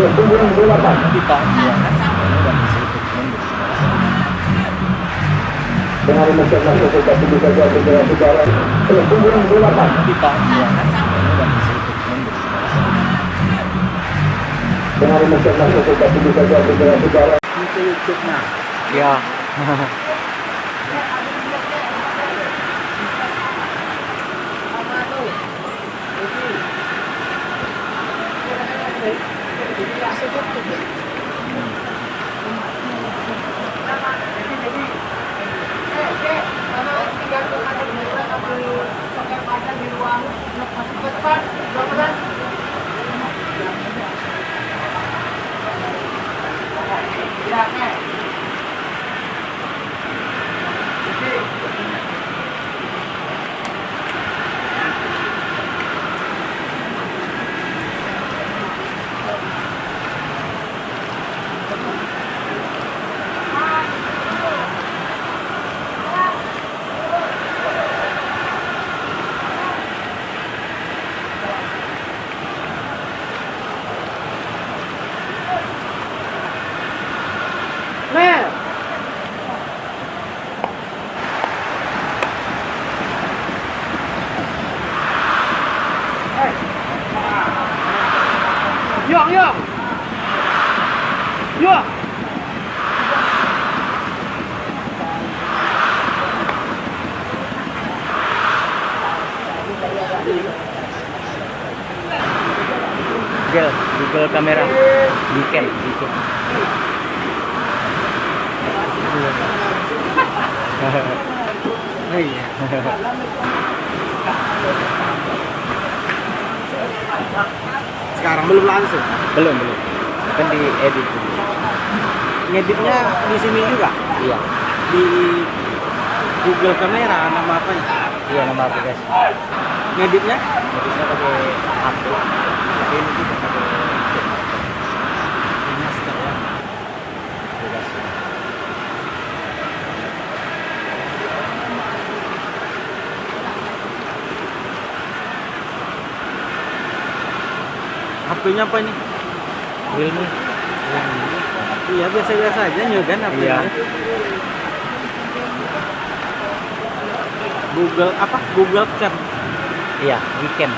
Kita ya kan dan disitu Dengan masing-masing kita bisa jadi saudara. Pembunuhan selatan. kita ya kan dan disitu Dengan masing-masing kita bisa jadi saudara. Itu YouTube-nya. ya. Yuk, yuk. Yuk. Google kamera weekend. Oh iya. Sekarang belum langsung. belum kan di edit dulu. Ngeditnya di sini juga. Iya Di Google Kamera nama apanya? iya nama aplikasi Ngeditnya editnya pakai HP tapi ini juga pakai Master ya. aplikasi. HP-nya apa ini? Realme Iya biasa-biasa aja Nyogan HP-nya. Iya. Google apa? Google Cam. iya weekend.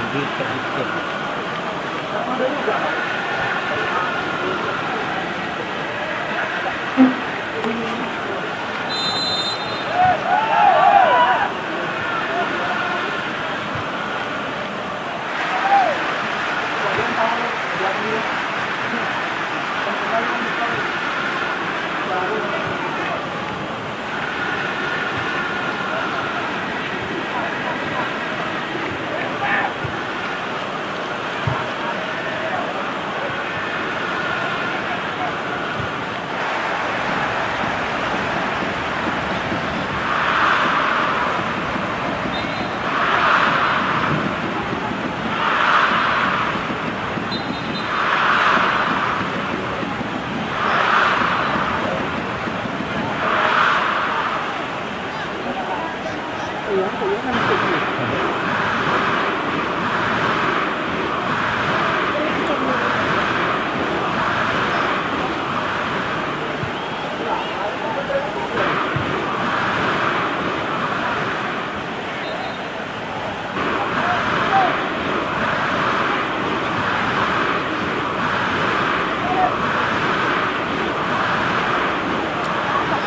Iya, kan masuk.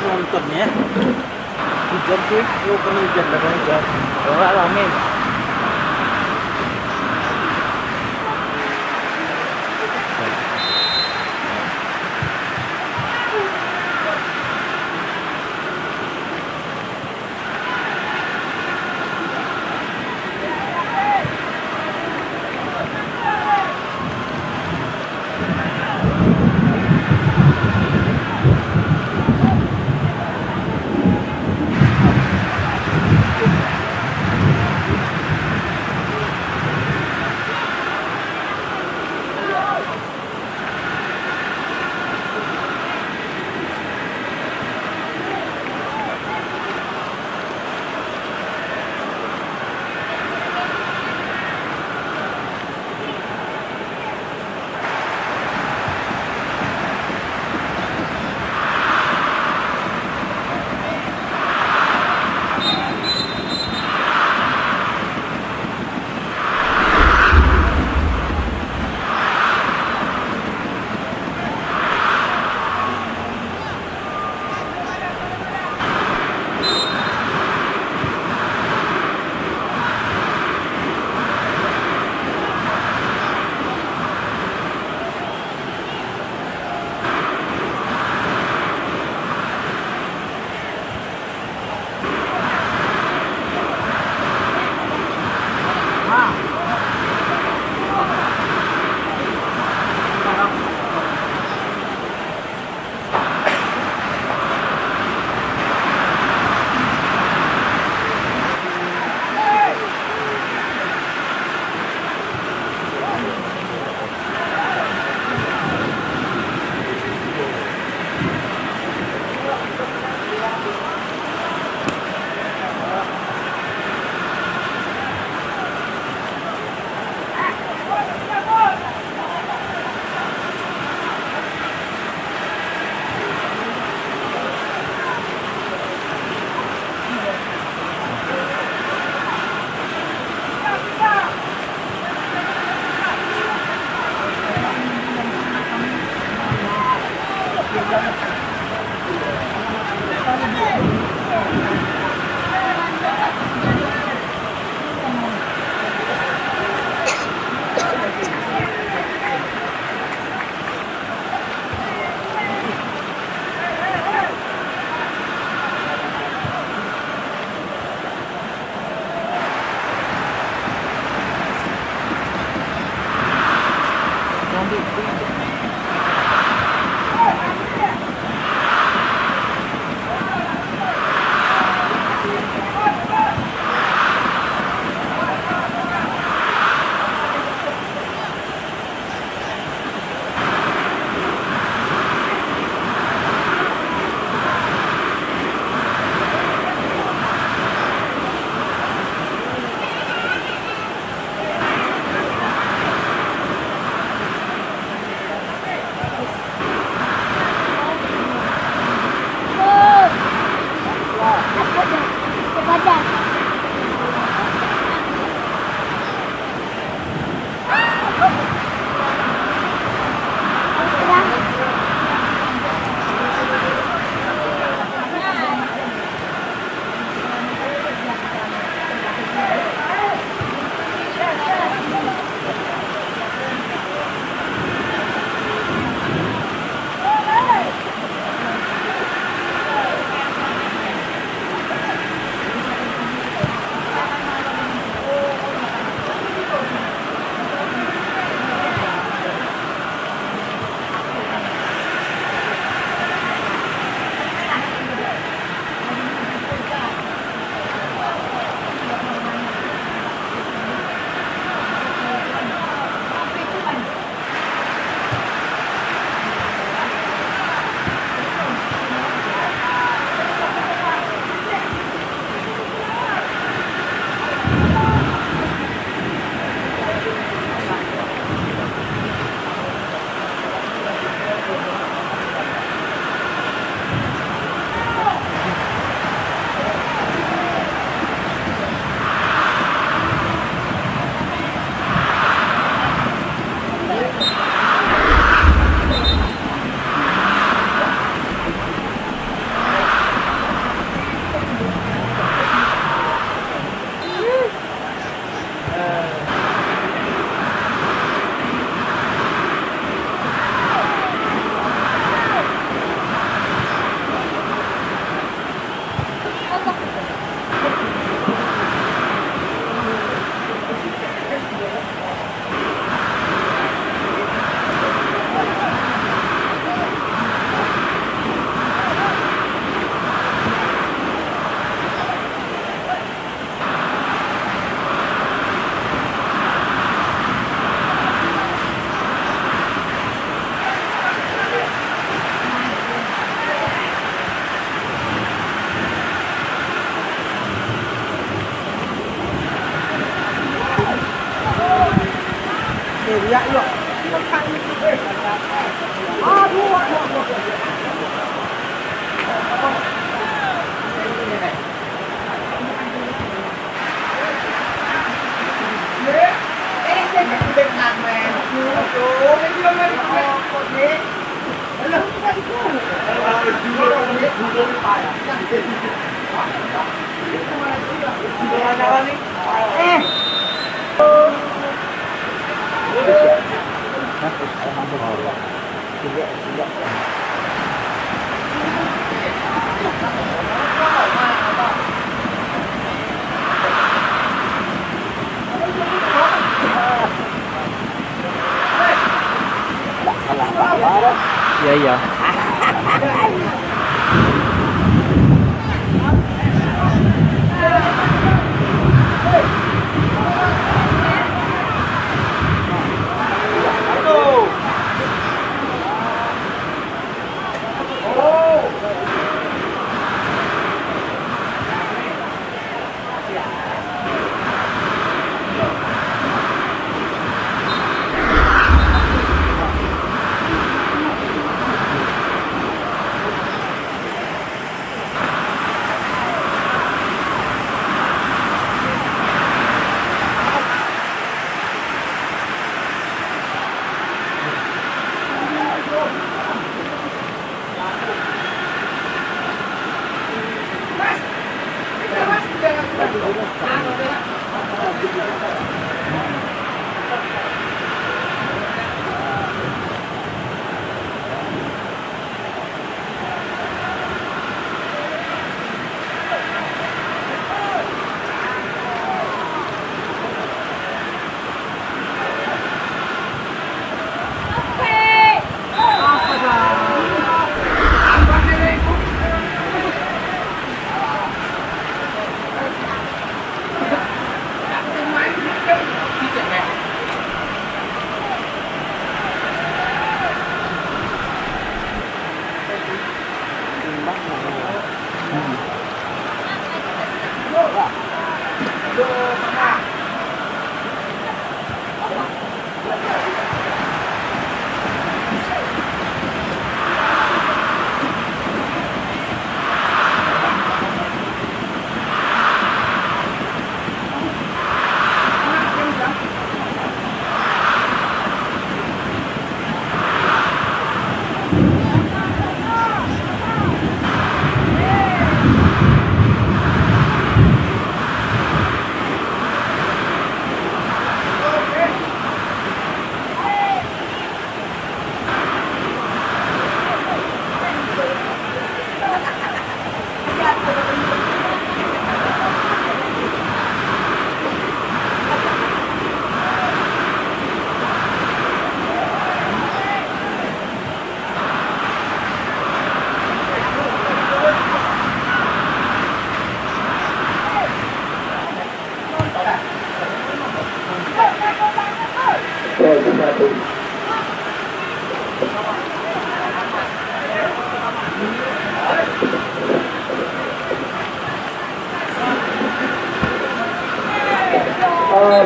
Nontonnya hujan sih, karena hujan Enggak rame. Iya, iya. Iya, iya.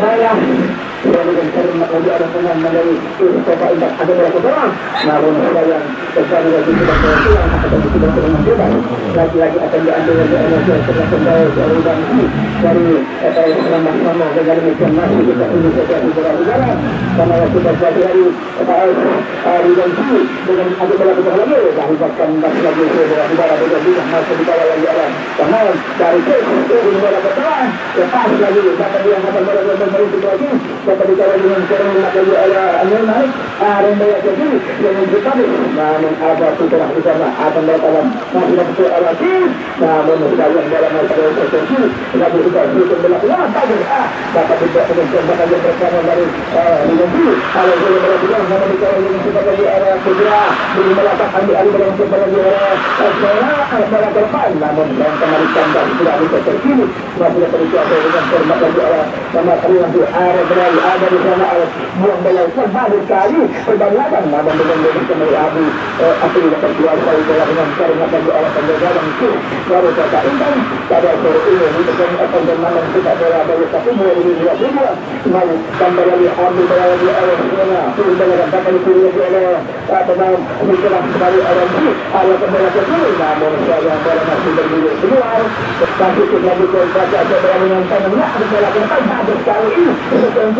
Surabaya. Kemudian terima kasih ada dengan dari Kota Indah ada berapa orang? Namun yang sekali lagi sudah yang akan sudah menentukan lagi-lagi akan diambil oleh setelah kembali dari nama dengan macam masih kita ini saja negara karena sudah dari Rigansi dengan ada berapa lagi dari bahkan masih lagi negara dengan masih di bawah lagi ada karena dari itu negara bertahan lepas lagi kata dia akan berada lagi dapat dikawal dengan orang lagi ada naik rendah jadi yang berkabut namun ada setelah di sana akan bertahan masih dapat lagi namun sudah yang dalam masalah tertentu lagi sudah itu berlaku dapat tidak mencoba yang bersama dari Rigansi kalau dia berbilang sama dikawal dengan kita lagi ada segera belum melakukan di dalam sebuah negara pada depan namun yang kemarin tambah tidak bisa terkini masih terjadi dengan format lagi sama kalian di area berada ada di sana buang bayar baru sekali perbanyakan namun dengan kembali abu apa yang terjual saya dengan karena bagi orang penjagaan itu baru kata intan pada sore ini untuk akan bermalam tidak boleh tapi mulai dari 2 malu tambah lagi abu berada di area sana perbanyakan dapat dipilih oleh tenang menjelang kembali orang ini ada kembali ke sini namun saya boleh masih berdiri keluar tapi kita butuh baca seberapa dengan tangannya adalah ada sekali ini untuk yang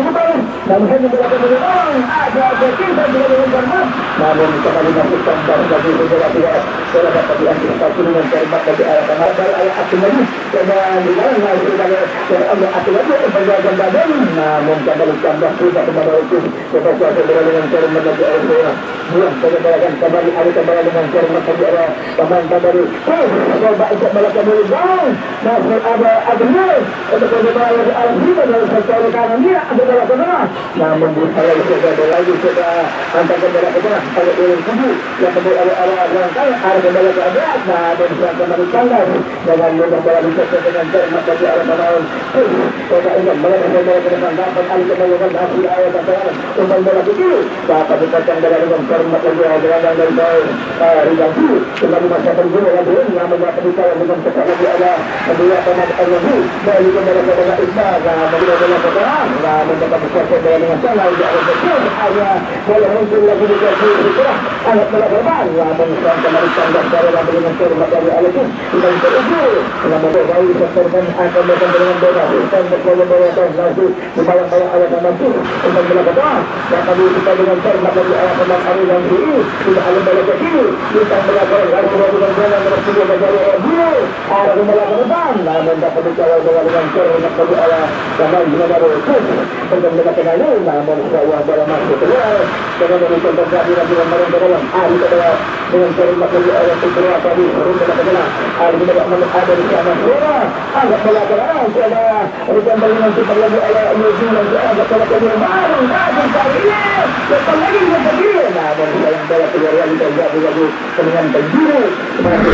namun hanya berlaku orang ada kita juga dengan hormat namun kembali masuk sampai bagi beberapa dapat diantisipasi dengan hormat bagi arah kanan ayat akhirnya dan di dalam masih sebagai Allah akhirnya berjalan badan namun kembali tambah kita kepada itu sebagai seberapa dengan hormat bagi arah buang sebagai kembali ada kembali dengan hormat bagi arah teman kembali coba untuk melakukan bang masih ada benar untuk kembali arah kita dalam sektor kanan dia ada dalam tengah namun kalau sudah lagi sudah antar kembali ke tengah ada orang kubu yang kembali arah yang kaya arah kembali ke atas nah dan sudah kembali kandas dengan mudah dalam sektor dengan hormat bagi arah kanan coba ingat mereka kembali ke depan dapat alih kembali ke atas ayat katakan kembali lagi dapat dikatakan dengan hormat bagi arah kanan dari bawah Rigansi kembali masyarakat dulu lagi namun dapat dikatakan dengan sektor lagi ada kedua teman Allah dari kembali ke depan Islam nah bagi dalam perang nah mendapat sesuatu dengan salah di awal betul hanya boleh muncul lagi di dalam alat berkorban namun sekarang kembali standar dari dengan hormat dari Allah itu dan terus namun dari korban akan datang dengan doa dan berkolah-kolah lalu membayang-bayang ayat mampu untuk melakukan dapat kita dengan hormat dari ayat mampu dan diri tidak ada balik kiri kita melakukan lalu dengan jalan bersedia dari Allah arah melakukan namun dapat dikawal dengan hormat dari Allah dan juga dari untuk mendapatkan ini namun saya dalam masuk keluar dengan memberikan terjadi dengan mereka dalam hari kedua dengan hormat dari Allah segera tadi untuk mendapatkan hari kedua ada di sana semua agak melakukan saya berikan dengan super lagi Allah menuju dan agak melakukan baru ada kali ini lepas lagi menjadi namun saya dalam keluar yang terjadi lagi dengan penjuru masih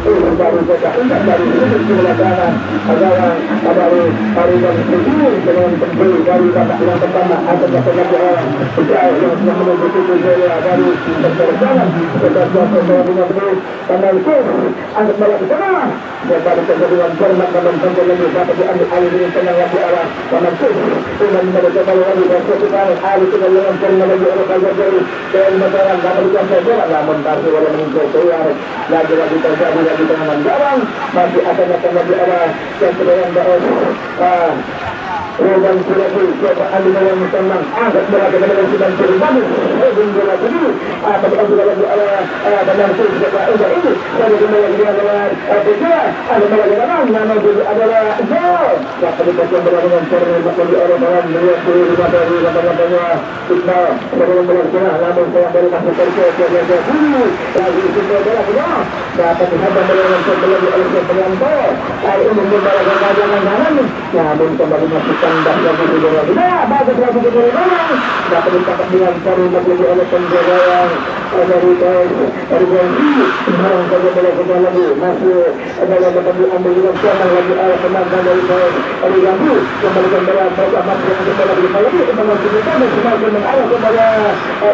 itu yang baru saja ingat dari itu melakukan agar baru hari dan penjuru dengan penjuru dari kata yang pertama ada kata orang Israel yang sudah menuju itu jaya baru berjalan berjalan dengan terus karena itu agak melakukan baru dengan hormat dan tentu lagi dapat diambil alih dengan tenang lagi arah karena itu dengan mereka kalau lagi dan sesuatu hari itu dengan hormat lagi orang kaya dari dan masyarakat dapat dikasih namun masih boleh mengincar keluar lagi terjadi lagi dengan jarang masih akan lagi arah yang sedang dan sudah coba alih dengan tenang agak berada dengan sedang terbangun dan juga lagi tapi juga lagi ada dengan sudah ini saya kembali dengan bergerak ada melakukan nama itu adalah gol dapat dikasih dengan hormat bagi orang-orang melihat dari katanya Iqbal sebelum melakukan namun saya dari masuk kerja dulu lagi sudah adalah dapat dihadap dengan sebelum oleh penonton hari ini membawa jangan namun kembali masukkan dan lagi sudah bagus lagi dapat ditangkap dengan hormat bagi oleh penjaga dari Ganti sekarang saja bola kembali lagi masih adalah dapat diambil dengan siapa lagi penantang dari Ganti kembalikan bola mereka masih untuk bola lagi kembali kita semakin mengarah kepada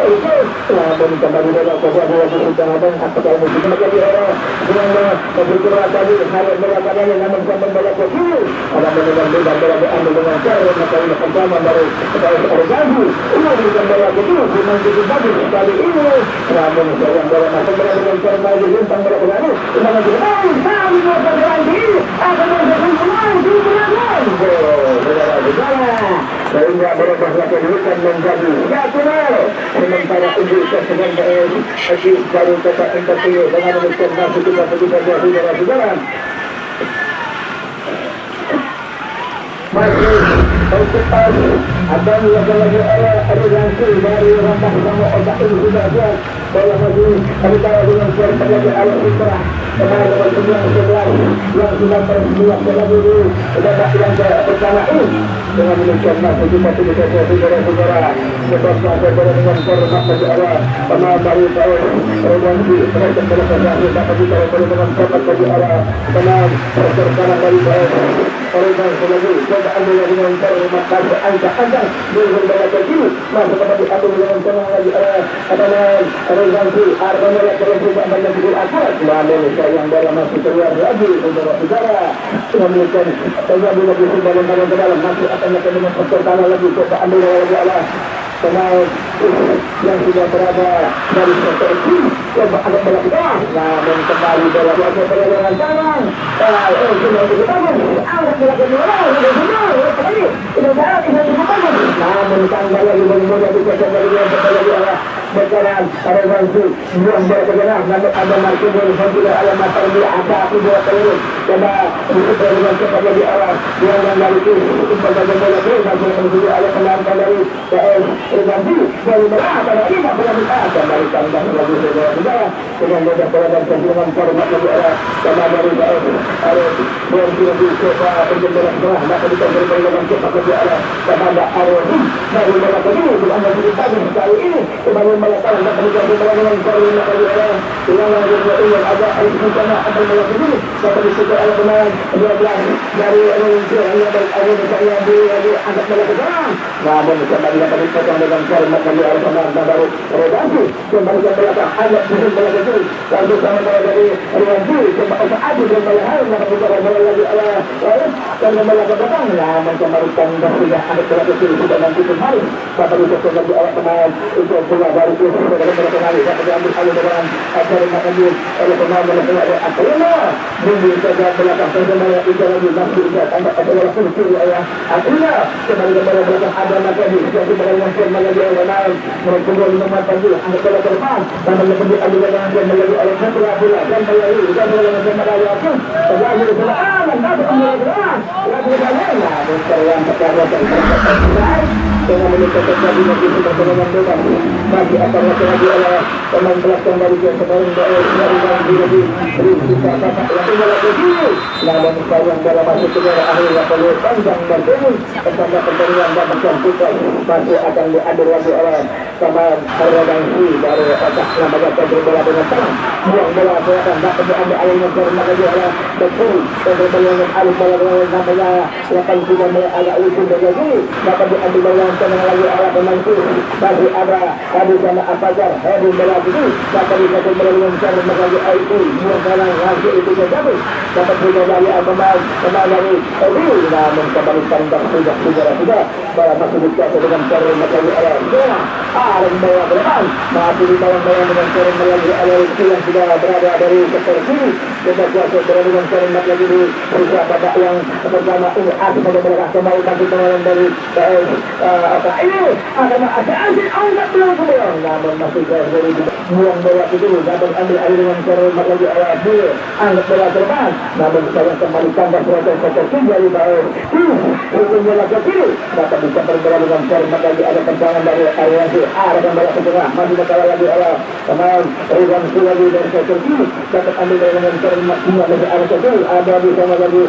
itu dan kembali bola kepada lagi sudah ada apakah ini kita lagi dengan bergerak tadi hari berlapannya namun sampai bola ke kiri ada bola diambil dengan cara maka ini pertama dari Ganti ini berikan bola ke kiri masih bagus kali ini namun yang bola masuk dengan cara lagi tentang bola kembali kita lagi kami mau berganti akan berjalan sehingga mereka akan menjadi natural sementara untuk kesenangan bagi baru tetap interview dengan demikian masih kita saudara-saudara masih tercepat ada lagi ada langsung dari rambah sama otak ini sudah buat bola masih kita dengan suara lagi alat fitrah kemarin dapat sebelah yang sudah terbuat lagi sudah yang pertama ini dengan demikian masih kita saudara-saudara sebab saya dengan hormat bagi Allah pemain baru tahun revolusi mereka berkata dapat kita dengan hormat bagi Allah pemain terkena dari orang lagi coba ambil dengan hormat bagi anda dengan bola kiri masuk kepada ambil dengan tenang lagi adalah revolusi artinya revolusi banyak gol akurat namun yang dalam masih keluar lagi saudara-saudara demikian saya bila bisa dalam ke dalam masih akan dengan pertama lagi coba ambil lagi Allah pemain yang sudah berada dari sektor kiri coba ada bola kita namun kembali bola dengan tangan sudah diketahui angkat bola ke namun tanggal lagi bola dikasih lagi Allah berjalan pada waktu buang bola ke dalam namun ada marking bola sudah alamat terbiak ada aku bola terus coba dengan cepat lagi Allah yang dari itu pada bola ke namun sudah ada penampilan dari Ganti dari merah pada ini bola kita kembali tambah lagi saudara dengan bola dan dengan format lagi Allah sama dari bola di coba penjelasan bola maka kita bermain cepat lagi Allah kepada Arwin dari bola ke ini bukan dari tadi kali ini kembali melakukan dan menjadi dengan format lagi Allah yang lagi yang ada di sana ada bola ke ini dapat disebut oleh pemain 12 dari Indonesia yang berada di sana di angkat bola ke dalam namun kembali dapat dipotong dengan format lagi oleh pemain baru Ganti kembali ke belakang ada di bola ke kiri lalu sama bola dari Ganti coba untuk adu dan bola hal maka bola lagi oleh dan bola ke belakang namun kembali tambah sudah ada bola ke kiri sudah nanti kembali dapat dipotong lagi oleh pemain itu bola baru itu sudah kembali dapat diambil alih dengan dari Makadil oleh pemain bola Akhirnya mungkin saja belakang kembali itu lagi masih bisa tambah bola ke kiri akhirnya kembali ke bola belakang ada Makadil jadi bola yang kembali lagi oleh mereka nomor 4 angkat bola ke depan dan lebih ambil dengan kembali oleh bola dan melalui dan bola kembali pun terlalu bola dan dapat ambil bola lagi yang pertama dengan meningkat terjadi nanti pertandingan bebas bagi akan lagi oleh pemain belakang dari sekarang dari Ganti lagi kita kata yang bola ke kiri namun sekarang bola masuk ke dalam akhirnya perlu panjang dan tinggi pertanda pertandingan dan mencampurkan masih akan diambil lagi oleh pemain Ganti dari otak namanya terjadi bola dengan tangan buang bola kelihatan dapat diambil alihnya karena lagi oleh betul terjadi bola dengan alih bola dengan namanya yang sudah agak usul lagi dapat diambil bola dengan lagi oleh pemain itu masih ada Hadi sama Apajar Hadi bola itu dapat dikasih bola dengan cara lagi itu buang bola lagi itu jadi dapat juga dari pemain dari Hadi namun kembali tanda sudah bola masih dikasih dengan cara lagi oleh ada bola depan masih ditolong dengan cara lagi oleh itu yang sudah berada dari sektor kiri dan kuasa bola dengan cara lagi di babak yang pertama ini ada bola kembali kasih bola dari apa ini ada angkat bola namun masih dari buang bola itu dapat ambil alih dengan cara lagi oleh itu angkat bola ke depan namun saya kembali tambah proses sektor dari bawah itu bola ke kiri dapat bisa berbola dengan cara lagi ada tendangan dari area ada bola ke tengah masih bakal lagi oleh pemain Ganti lagi dari sektor kiri dapat ambil dengan cermat semua dari arah kiri ada di sana lagi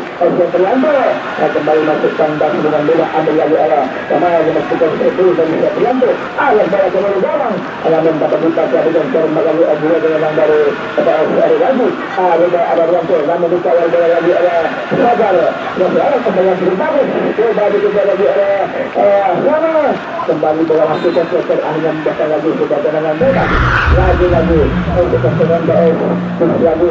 Prianto kembali masuk kandas dengan bola ambil lagi arah kembali dimasukkan itu dan Prianto yang bola kembali dorong namun dapat dipakai dengan cermat lagi Abu dengan baru ada lagi ada Prianto namun dikawal bola lagi arah Sabar masih ada kembali yang berbagus kembali juga lagi arah sana kembali bola masukkan ke akhirnya membaca lagi sudah dengan bola lagi untuk kesenangan lagi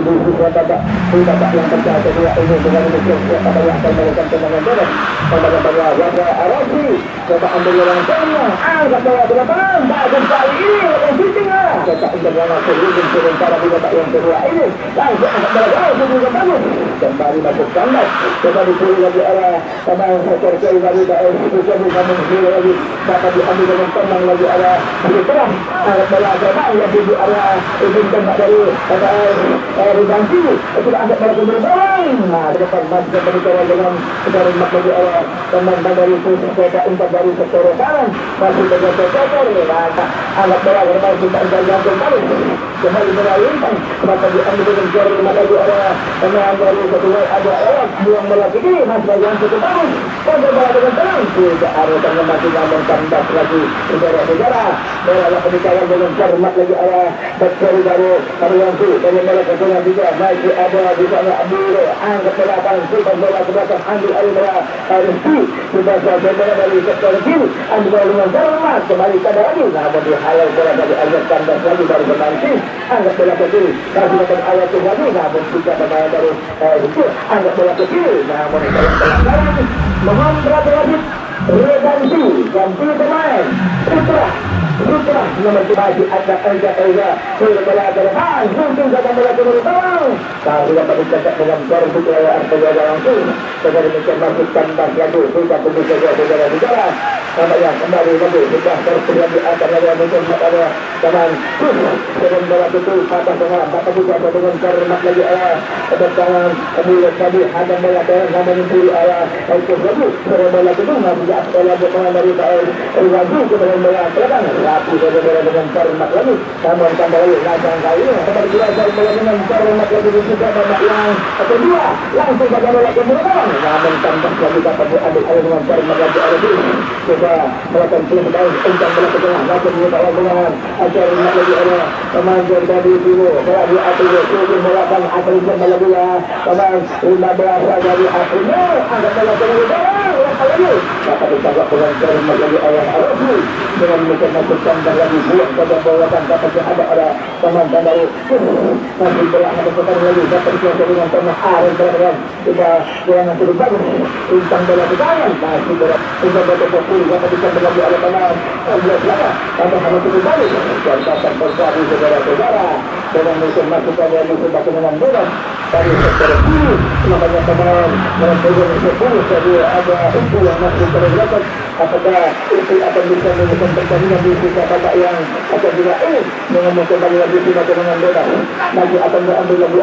di babak yang kedua kedua ini dengan demikian pada yang akan melakukan tendangan bola pada Wahda Arafi coba ambil yang tengah angkat bola ke depan bagus kali ini lakukan shooting cetak internasional sementara di babak yang kedua ini langsung angkat bola juga bagus kembali masuk kandas coba dipilih lagi arah sama sektor kiri lagi lagi dapat diambil dengan tenang lagi arah setelah angkat bola coba yang di arah ujung tembak dari Ribanti sudah angkat bola ke belakang di depan masih kembali dengan dari lagi arah teman dari Pusaka Unpad dari sektor kanan masih dengan sektor angkat bola kembali sudah kembali melalui maka diambil dengan jari lagi arah teman dari kedua ada orang buang bola kiri masih yang cukup bagus kontrol bola dengan tenang tidak ada tengah masih namun kandas lagi saudara-saudara bola dikawal dengan cermat lagi arah Batsari baru Arianti dari bola ke tengah juga masih ada di sana Abdul angkat bola super bola ke belakang ambil alih bola Rizki sudah selesai bola dari sektor kiri ambil bola dengan cermat kembali pada lagi namun dihalau bola dari Ayat kandas lagi baru kembali angkat bola ke kiri kasih dapat Ayat lagi namun juga pemain dari Rizki angkat bola ke kiri namun pelanggaran Muhammad Radit Redansi ganti pemain Putra nomor 3 ada bola ke depan langsung datang bola ke belakang kalau dapat dicetak dengan baru Putra Arteria langsung sebagai demikian masuk kandas lagi sudah bisa saudara-saudara namanya kembali lagi sudah tersedia di atas lagi mungkin ada teman dengan bola itu patah tengah dapat juga dengan cermat lagi kedatangan kemudian tadi ada bola dengan namanya kiri itu lagi bola itu masih ada bola bermain dari lagi dengan bola belakang rapi saudara dengan cermat lagi namun kembali langsung kali ini kembali belajar bola dengan cermat lagi juga babak yang kedua langsung pada bola ke belakang namun kandas lagi dapat diambil dengan cermat lagi sudah melakukan peluang untuk bola ke tengah langsung dibawa dengan ajar lagi ada teman dari dulu bola di atas itu melakukan atas bola bola teman 15 dari akhirnya angkat bola ke belakang lagi dapat dibawa dengan cermat lagi Arafi dengan masukkan lagi buang pada bola dan dapat ada teman dari masih bola ada sekarang lagi dapat dibawa dengan teman berada sudah bola yang sudah bagus tentang bola ke tangan masih bola sudah betul dapat dibawa lagi ada teman 11 lama ada hanya sudah bagus dan dapat terjadi saudara-saudara dengan masukkan lagi sudah dengan bola dari sektor kiri namanya teman menentukan 10 jadi ada itu yang masih terdapat apakah itu akan bisa menemukan pertandingan di sisa babak yang akan dilakukan dengan kembali lagi sudah dengan bola lagi akan diambil lagi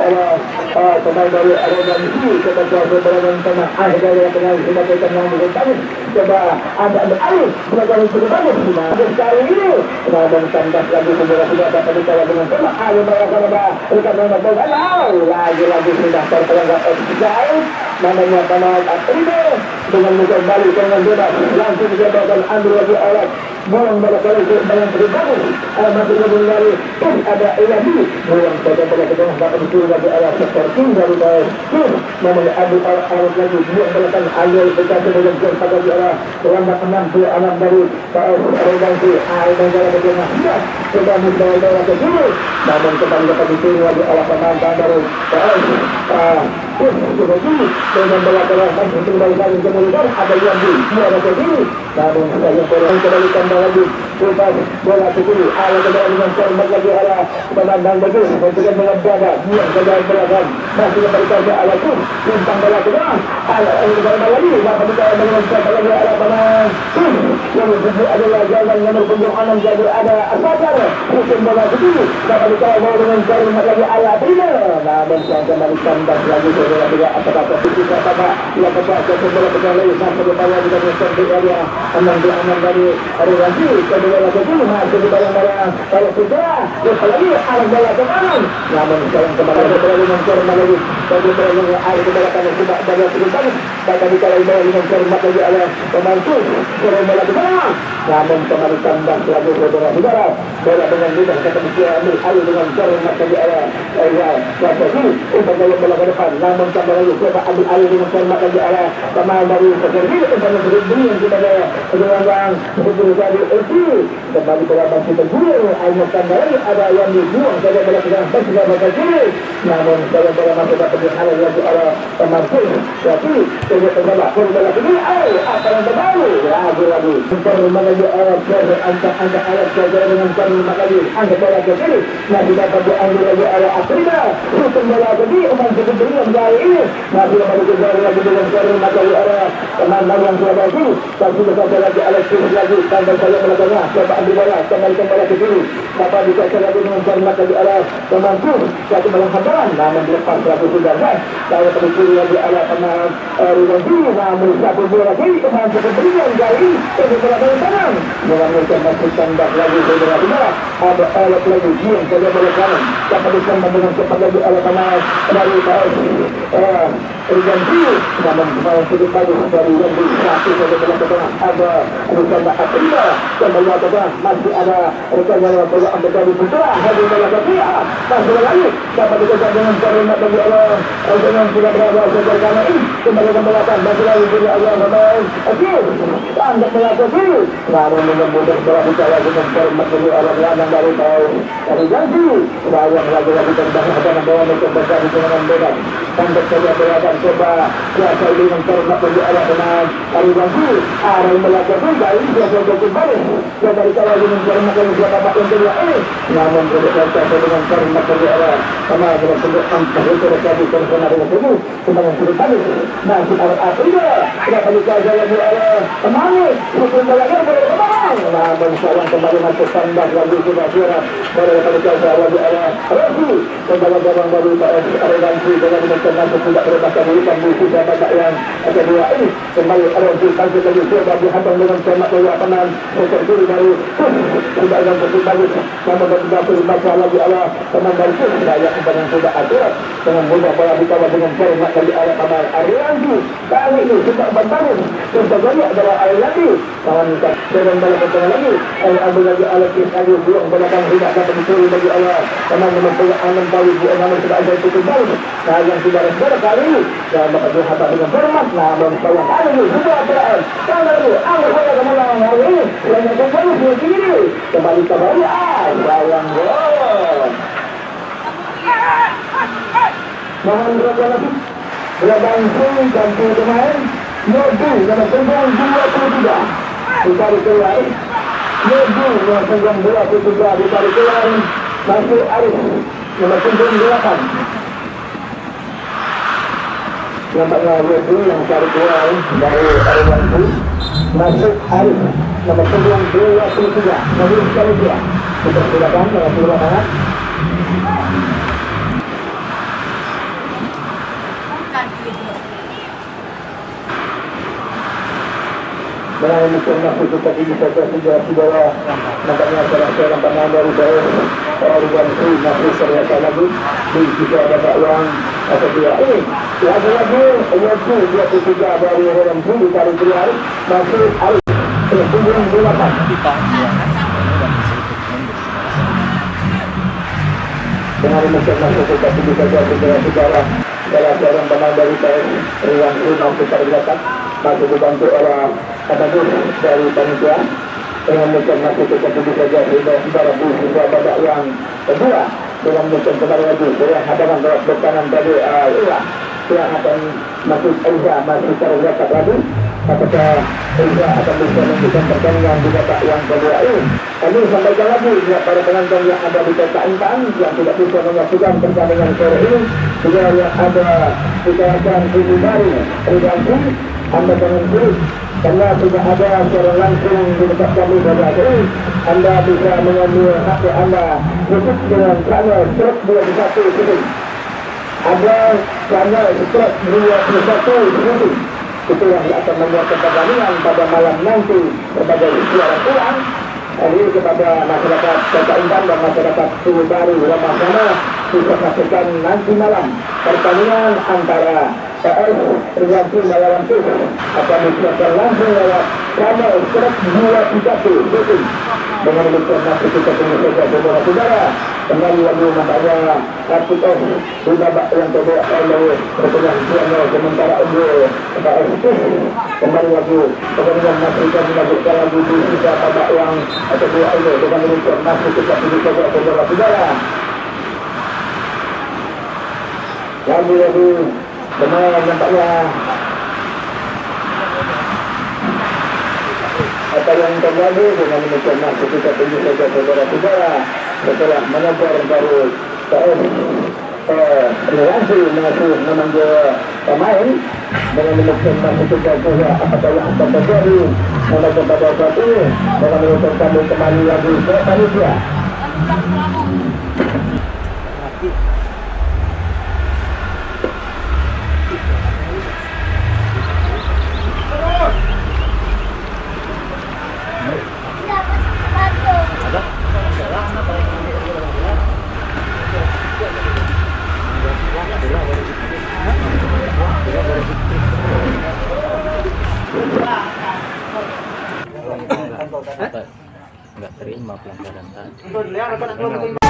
pemain dari Aradan ini kita coba dengan tengah dari tengah sudah tenang dengan bagus coba ada alih sebagai cukup bagus nah sekali ini dan kandas lagi sudah dapat dikawal dengan tengah ada bola lagi sudah terpelanggar jauh namanya pemain Apride dengan kembali dengan bola langsung dijadikan ambil lagi alat bola kali dengan bagus masih dari ada Ilahi bola pada bola ke tengah dapat disuruh lagi arah sektor kiri dari namanya ambil alat lagi buang belakang ambil berkata dengan pada di arah lambat 66 dari Redansi dan jalan ke tengah sudah mencoba bola ke kiri namun kembali dapat disuruh lagi arah pemain baru dengan bola ke belakang untuk kembali kemudian ada yang di ada ke kiri namun saya kembalikan lagi lepas bola ke kiri ada kembali dengan cermat lagi arah pemandang bagus dengan bola berada buang ke dalam belakang masih kembalikan ke arah itu tentang bola ke dalam ada bola lagi dapat dikawal dengan cermat lagi arah pemandang yang disebut adalah jalan nomor punggung 6 jadi ada Asadar mungkin bola ke kiri dapat dikawal dengan cermat lagi arah Prima namun saya kembalikan lagi bola juga apakah posisi apa yang kepada bola kembali masuk ke bawah juga sampai area aman dari Ariwanti kedua lagi masuk ke bawah kalau sudah lagi arah bola ke kanan namun sekarang kembali dengan cermat lagi bagi berlalu air ke belakang sudah dari sebentar pada dikala bola dengan cermat lagi oleh pemain bola ke kanan namun kembali tambah lagi bola bola dengan mudah kata dia ambil air dengan cermat lagi oleh Wasagi untuk gaya bola ke depan namun tambah lagi coba ambil air dengan cermat lagi oleh pemain dari Sekerji untuk berdiri yang kita ada yang berburu dari Eti kembali bola masih tergulung air tambah lagi ada yang dibuang saja bola ke depan sudah bakal kiri namun bola masih dapat dihalau lagi oleh pemain jadi coba bola kiri apa yang terbaru lagi lagi oleh angkat alat jaga dengan lagi angkat bola ke kiri masih dapat diambil lagi oleh Afrika hukum bola lagi umpan seperti yang dari ini masih dapat dikejar lagi dengan lagi oleh teman yang sudah lagi dan sudah saja lagi oleh lagi tambah saya belakangnya coba ambil bola kembalikan bola ke kiri dapat dikejar lagi dengan lagi oleh teman satu bola hantaran namun dilepas lagi sudah saya terkiri lagi oleh teman Riwanti namun satu bola lagi teman seperti yang dari ini bola dari kanan mengambilkan masuk tambah lagi bola bola ada alat lagi yang saja bola kanan dapat disambung dengan cepat lagi oleh teman dari Riwanti namun kemarin sedikit bagus dari Riwanti satu saja bola ke tengah ada Rukana Apriya dan bola ke tengah masih ada Rukana bola ambil dari Putra hadir bola ke tengah masih lagi dapat dikejar dengan Karina bagi Allah dengan sudah berada sebagai kanan ini kembali ke belakang masih lagi bagi Allah pemain anda melakukan diri namun dengan mudah bola bicara dengan Karina bagi Allah yang dari tahu dari janji sayang lagi tentang apa bola mencoba dari dengan bebas sampai saja berada coba kuasa dengan Karina bagi Allah dengan dari janji arah melakukan dari biasa kembali dari kalau dengan Karina bagi siapa yang kedua ini namun berdekat dengan Karina bagi Allah sama dengan bentuk angka itu terjadi bersama dengan ini kembali sudah tadi masih ada Afrika berapa dikasih lagi oleh temani hukum lagi berkembang namun sayang kembali masuk tambah lagi sudah berapa dikasih lagi oleh Resi kembali gabung dari Arogansi dengan masuk tidak berbahasa milikan musuh bapak yang kedua ini kembali Resi kasih lagi sudah dihantam dengan semak oleh penan seperti dari sudah yang kembali namun berbaca lagi oleh teman dari saya yang sudah akurat dengan mudah bola dikawal dengan cermat dari arah pemain Arianti kali ini sudah berbaris sudah banyak adalah Arianti kawan dengan bola ke tengah lagi ambil lagi alat lagi buang belakang tidak dapat dicuri bagi Allah teman mempunyai angin bau namun sudah ada itu kembali yang sudah resmi kali ini dan dapat dihantar dengan cermat namun sayang kali ini sudah berada kali ini ambil bola ke belakang hari ini yang kembali ke kiri kembali sayang gol mohon berapa lagi berlangsung ganti pemain Nobu nomor punggung 23 ditarik keluar Nobu nomor punggung 23 ditarik keluar masuk Arif nomor punggung 8 nampaknya Nobu yang tarik keluar dari Ariwanti masuk Arif nomor punggung 23 mobil sekali dia kita silakan nomor 28 Dengan demikian masuk kita ini saja sudah nampaknya seorang pandangan dari saya Ariwanti masih terlihat lagi di sisi ada yang atau dia ini lagi-lagi Ariwanti dia ketiga dari Ariwanti ditarik keluar masuk Arif punggung 8 dengan demikian masuk kita ini saja saudara salah seorang pandangan dari saya Ariwanti masih terlihat masih dibantu oleh Kategori dari panitia dengan mungkin masih kita tunggu saja saudara sudah babak yang kedua dengan mungkin kembali lagi yang hadapan berkanan dari Ila yang akan masuk Aiza masih terlihat lagi apakah Aiza akan bisa menunjukkan pertandingan di babak yang kedua ini kami sampaikan lagi para penonton yang ada di kota Intan yang tidak bisa menyaksikan pertandingan sore ini juga yang ada di kawasan Ibu Baru Riganti Anda jangan sulit karena tidak ada secara langsung di dekat kami pada ini Anda bisa mengambil hak Anda musik dengan channel truk 21 ini ada channel Stress 21 itu yang akan membuat pertandingan pada malam nanti sebagai suara ulang. Jadi kepada masyarakat Kota Intan dan masyarakat Sulu Baru Ramasana bisa saksikan nanti malam pertandingan antara PS Rianti melawan PIS akan disiapkan langsung lewat channel Stress 21 dengan demikian masih kita tunggu saja saudara-saudara. Kembali lagi nampaknya kartu off di babak yang kedua oleh pertandingan sementara unggul PS kembali lagi pertandingan masih kita dilanjutkan lagi di sisa babak yang kedua ini dengan demikian masih kita tunggu saja saudara-saudara. Lagi pemain nampaknya apa yang terjadi dengan demikian masih kita tunggu saja saudara-saudara setelah menyambar baru PS Rianti masih memanggil pemain dengan demikian masih kita tunggu apakah yang akan terjadi mulai kepada saat ini dengan demikian kami kembali lagi ke panitia. Enggak terima pelanggaran tadi.